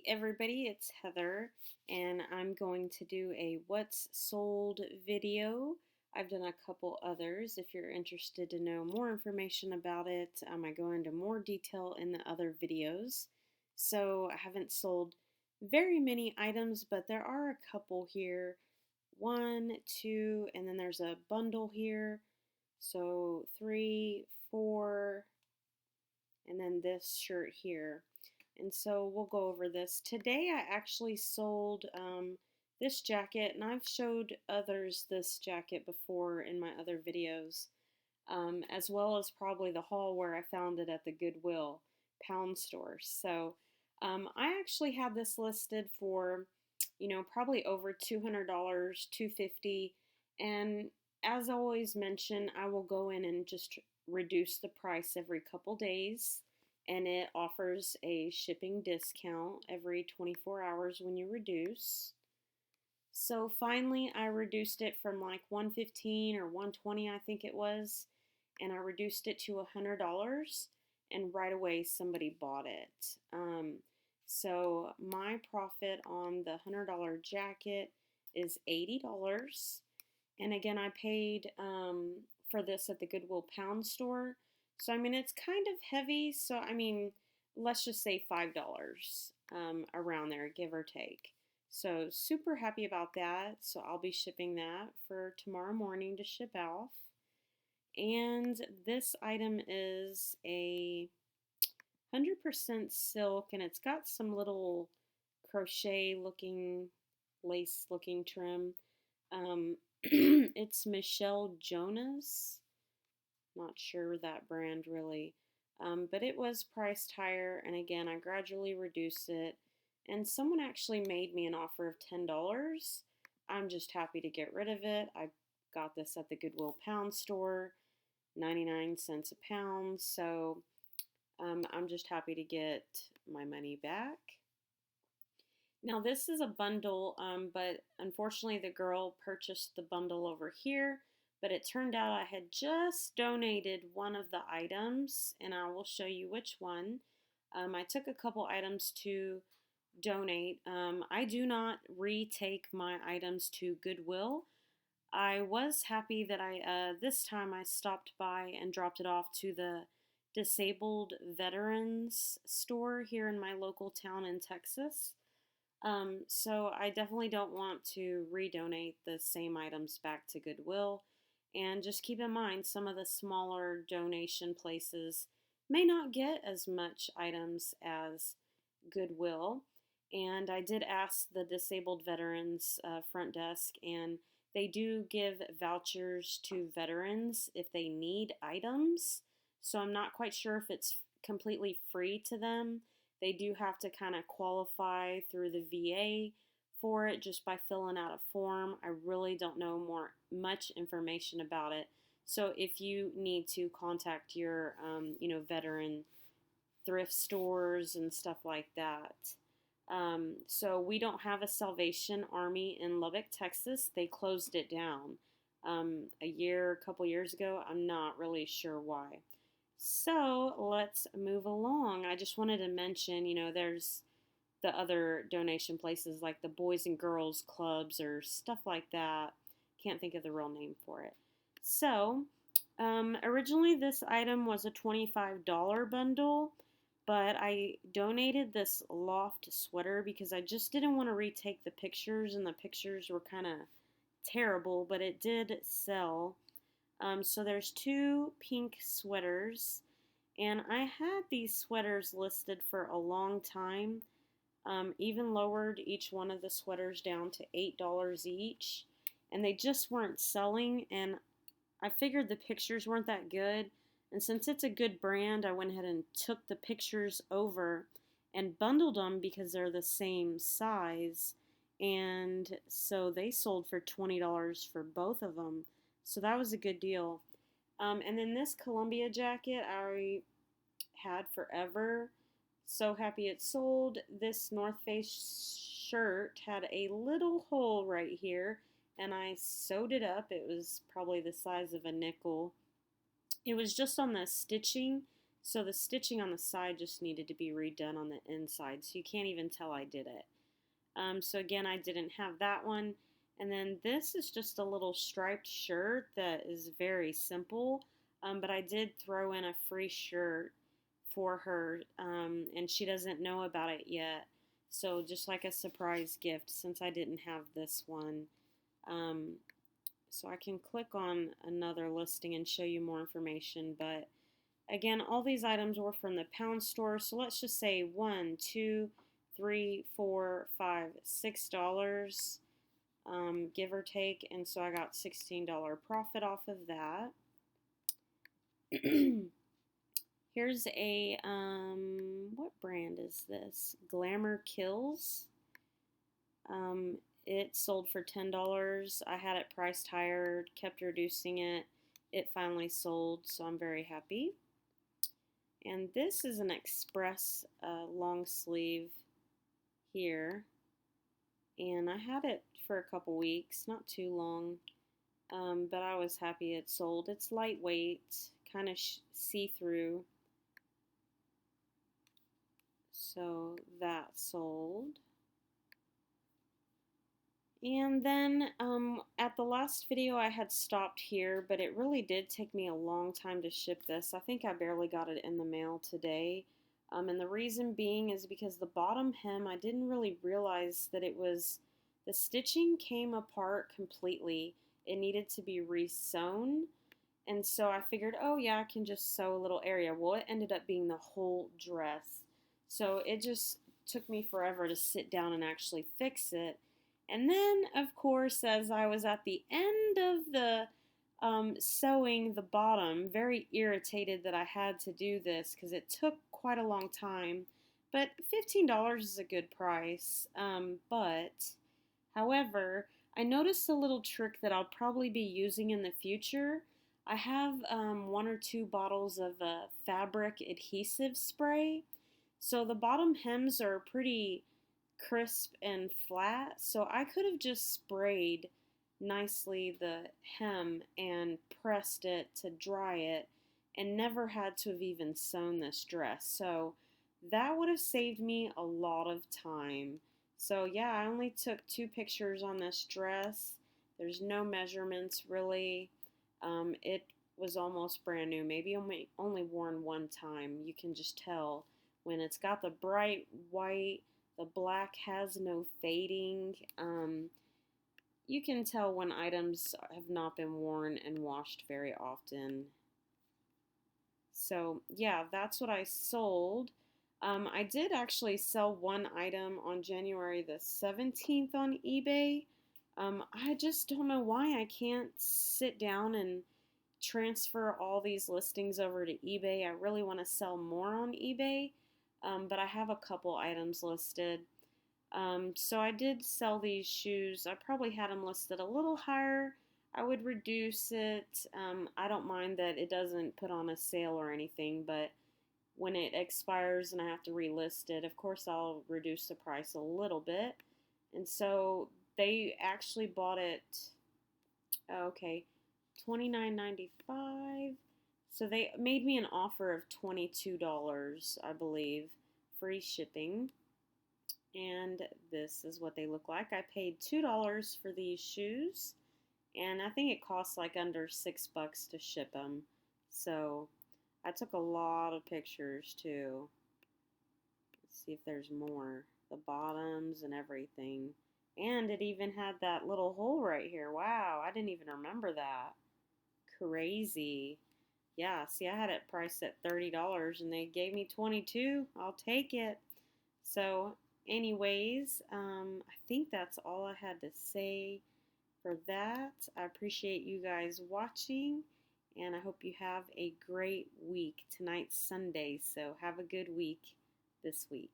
everybody, it's Heather, and I'm going to do a what's sold video. I've done a couple others. If you're interested to know more information about it, I go into more detail in the other videos. So I haven't sold very many items, but there are a couple here. One, two, and then there's a bundle here. So three, four, and then this shirt here. And so we'll go over this. Today I actually sold this jacket, and I've showed others this jacket before in my other videos, as well as probably the haul where I found it at the Goodwill pound store. So I actually had this listed for, probably over $200, $250, and as always mentioned, I will go in and just reduce the price every couple days, and it offers a shipping discount every 24 hours when you reduce. So finally I reduced it from like 115 or 120 I think it was, and I reduced it to $100, and right away somebody bought it. So my profit on the $100 jacket is $80. And again, I paid for this at the Goodwill pound store. So, I mean, it's kind of heavy. So, I mean, let's just say $5 around there, give or take. So, super happy about that. So, I'll be shipping that for tomorrow morning to ship off. And this item is a 100% silk, and it's got some little crochet looking, lace looking trim. It's Michelle Jonas. Not sure that brand really. But it was priced higher, and again, I gradually reduced it. And someone actually made me an offer of $10. I'm just happy to get rid of it. I got this at the Goodwill pound store, 99 cents a pound. So I'm just happy to get my money back. Now this is a bundle, but unfortunately the girl purchased the bundle over here, but it turned out I had just donated one of the items, and I will show you which one. I took a couple items to donate. I do not retake my items to Goodwill. I was happy that this time I stopped by and dropped it off to the disabled veterans store here in my local town in Texas. So I definitely don't want to redonate the same items back to Goodwill. And just keep in mind, some of the smaller donation places may not get as much items as Goodwill. And I did ask the disabled veterans front desk, and they do give vouchers to veterans if they need items. So I'm not quite sure if it's completely free to them. They do have to kind of qualify through the VA for it just by filling out a form. I really don't know much information about it. So if you need to contact your, veteran thrift stores and stuff like that. So we don't have a Salvation Army in Lubbock, Texas. They closed it down a couple years ago. I'm not really sure why. So let's move along. I just wanted to mention, there's the other donation places like the Boys and Girls Clubs or stuff like that. Can't think of the real name for it. So originally this item was a $25 bundle, but I donated this loft sweater because I just didn't want to retake the pictures, and the pictures were kind of terrible, but it did sell. So there's two pink sweaters, and I had these sweaters listed for a long time. Even lowered each one of the sweaters down to $8 each, and they just weren't selling, and I figured the pictures weren't that good, and since it's a good brand, I went ahead and took the pictures over and bundled them because they're the same size, and so they sold for $20 for both of them. So that was a good deal. And then this Columbia jacket I had forever. So happy it sold. This North Face shirt had a little hole right here, and I sewed it up. It was probably the size of a nickel. It was just on the stitching, So the stitching on the side just needed to be redone on the inside, so you can't even tell I did it. So again, I didn't have that one. And then this is just a little striped shirt that is very simple, but I did throw in a free shirt for her, and she doesn't know about it yet. So just like a surprise gift since I didn't have this one. Um, so I can click on another listing and show you more information, but again, all these items were from the pound store. So let's just say $1, $2, $3, $4, $5, $6, give or take. And so I got $16 profit off of that. Here's a, what brand is this? Glamour Kills. It sold for $10. I had it priced higher, kept reducing it. It finally sold, so I'm very happy. And this is an express long sleeve here. And I had it for a couple weeks, not too long, but I was happy it sold. It's lightweight, kind of see-through. So that sold. And then at the last video I had stopped here, but it really did take me a long time to ship this. I think I barely got it in the mail today. And the reason being is because the bottom hem, I didn't really realize that the stitching came apart completely. It needed to be re-sewn. And so I figured, oh yeah, I can just sew a little area. Well, it ended up being the whole dress. So it just took me forever to sit down and actually fix it. And then, of course, as I was at the end of the sewing the bottom, very irritated that I had to do this because it took quite a long time. But $15 is a good price. However, I noticed a little trick that I'll probably be using in the future. I have 1 or 2 bottles of fabric adhesive spray. So the bottom hems are pretty crisp and flat, so I could have just sprayed nicely the hem and pressed it to dry it and never had to have even sewn this dress. So that would have saved me a lot of time. So yeah, I only took 2 pictures on this dress. There's no measurements really. It was almost brand new, maybe only worn one time. You can just tell when it's got the bright white. The black has no fading. You can tell when items have not been worn and washed very often. So yeah, that's what I sold. I did actually sell one item on January the 17th on eBay. I just don't know why I can't sit down and transfer all these listings over to eBay. I really want to sell more on eBay. But I have a couple items listed. So I did sell these shoes. I probably had them listed a little higher. I would reduce it. I don't mind that it doesn't put on a sale or anything, but when it expires and I have to relist it, of course I'll reduce the price a little bit. And so they actually bought it, okay, $29.95. So they made me an offer of $22, I believe, free shipping. And this is what they look like. I paid $2 for these shoes, and I think it costs like under $6 to ship them. So I took a lot of pictures too. Let's see if there's more. The bottoms and everything. And it even had that little hole right here. Wow, I didn't even remember that. Crazy. Yeah, see, I had it priced at $30 and they gave me $22. I'll take it. So, anyways, I think that's all I had to say for that. I appreciate you guys watching, and I hope you have a great week. Tonight's Sunday, so have a good week this week.